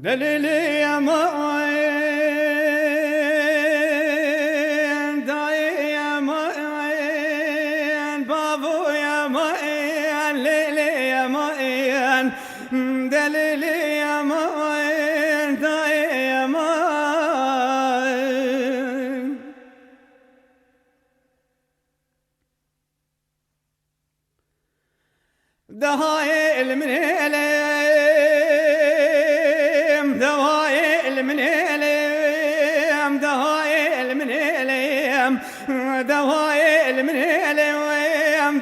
دلیلی امان دایی امان بابوی امان لیلی امان دلیلی امان دایی امان دهای المنیلی دوايل من اليوم دوايل من اليوم من اليوم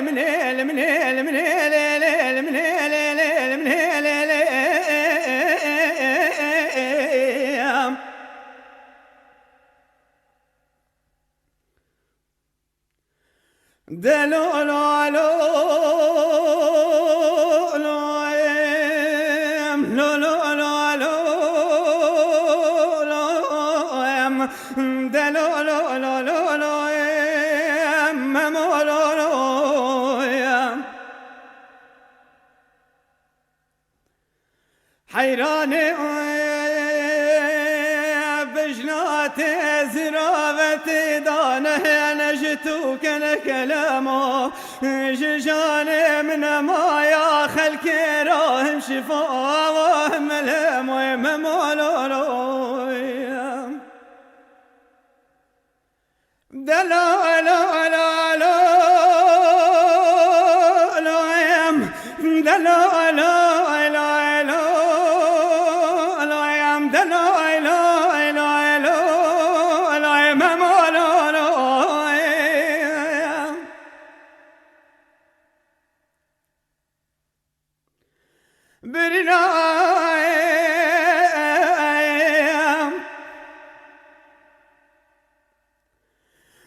من اليوم من اليوم من اليوم دلولو حيراني بجنات زرافتي دانه نجتوك كلامه ججاني من ما يا خلك راهم شفاهم ملهم وممولولو دلالو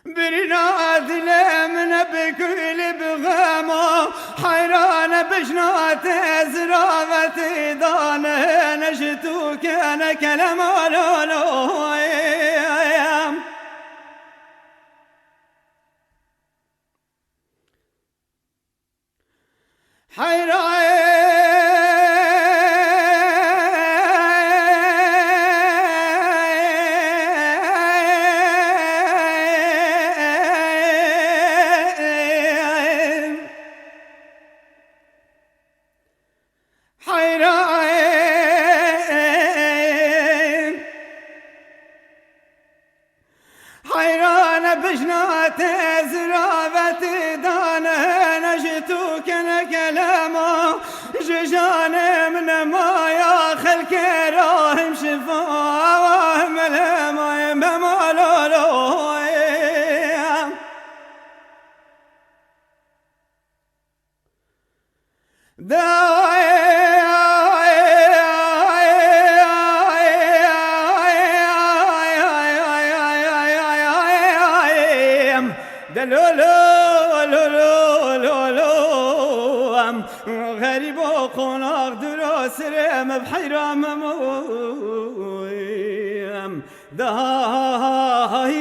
برناد لمن بكل بغامة حيران بجنات زرافتي دانه نجتوك انا كلام لولو حيران حيران بجنات زرافتي دانه نجتوك انا كلامه ججاني من ما يا خلك راهم شفاهم الهما ممولولو غريب وقناق دروس رم بحيرام مويم داهيم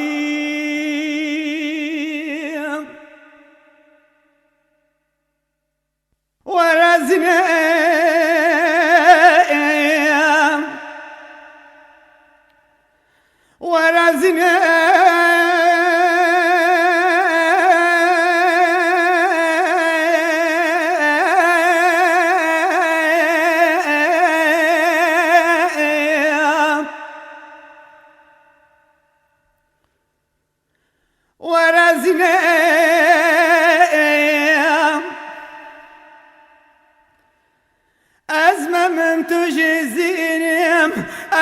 ورزنيم أزمم تجزينيم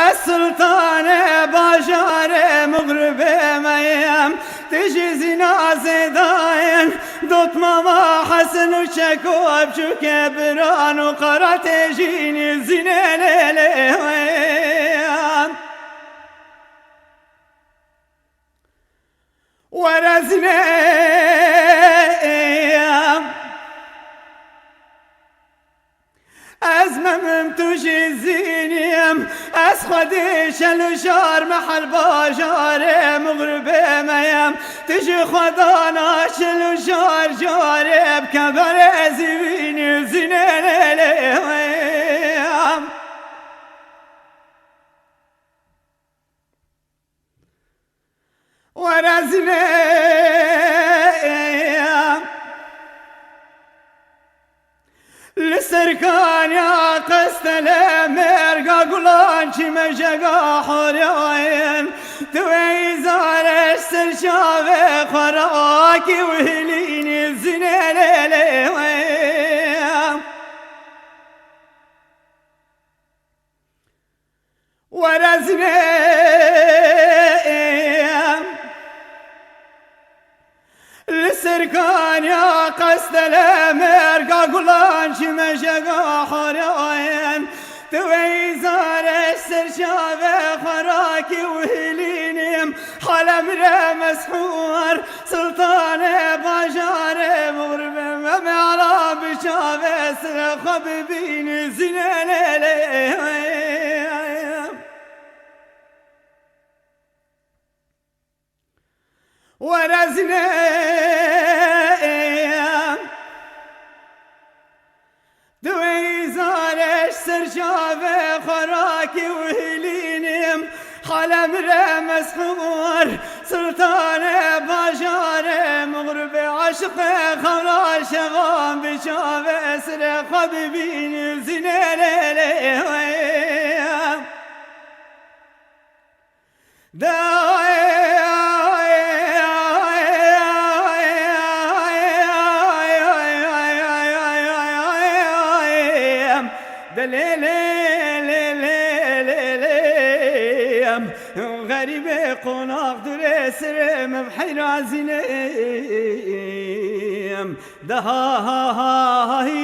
السلطان بشار مغرب ميم تجزينا زداين دوت ماما حسن وشكوب شو كبران وقرات جيني زينيليم ورزنيم أزمم تجزينيم أسخديش الشار محل باشار مغرب ميم تجي خداناش الشار جارب كبر زبيني زينيليم لسركان يا قست لمرقا قلان مجقا حرين تويزار السر شافي خراكي وهليني الزنالي ورزني لسركان يا قصد المرقا قلان مجقا حرين تويزار السر شافي خراكي وهلينيم حلم مسحور سلطان بجار مغرب معرب شافي سرخ ببين زنالي ورزنا دويزار السر شافي خراكي وهلينيم حلم مسحور سلطان بجار مغرب عشق خرا شغام بشافي سرخ ببين زنالي غريب قناق درسرم بحير عزينيم دهاهاهي